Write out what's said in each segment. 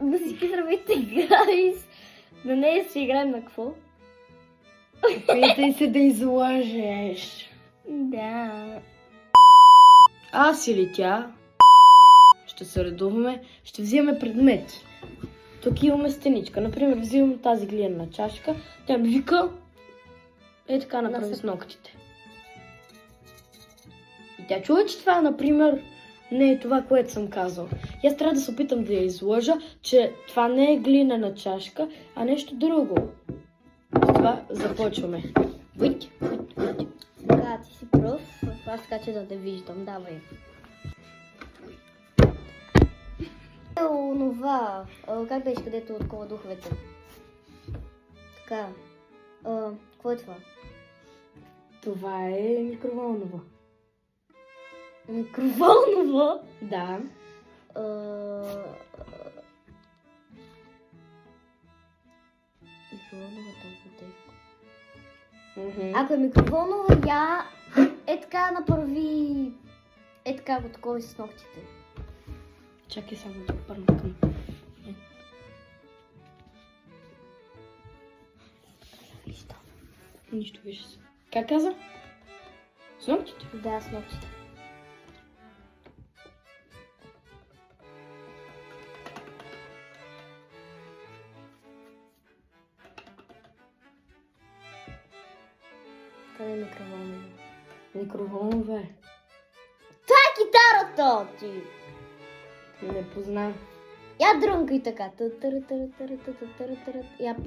Да си здравейте, гайс! На нея си играем на какво? Опитай се да излъжеш. Да. Аз или тя ще се редуваме, ще взимаме предмети. Тук имаме стеничка. Например, взимам тази глинена чашка. Тя ми вика, така направи с ногтите. И тя чува, че това, например, не е това, което съм казал. И аз трябва да се опитам да я излъжа, че това не е глинена чашка, а нещо друго. С това започваме. Уить. Така, ти си пръв. Аз така, че да те виждам. Давай. Онова. Как беше, където откова духовете? Така. Какво е това? Това е микроволново. Микроволново? Да. Микроволнова толкова тежко. Мгм. Ако е микроволнова, я е така направи... Е така го такова с ногтите. Чакай само да пърна към. Виждам. Нищо вижда се. Как каза? С ногтите? Да, с ногтите. Къде е микроволнова? Микроволнова е. Това е китарата ти! Не познавам. Я дрънкай така.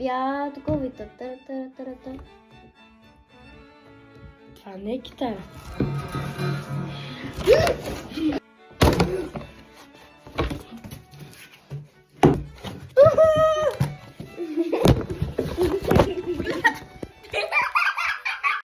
Я такова и Това не е китара.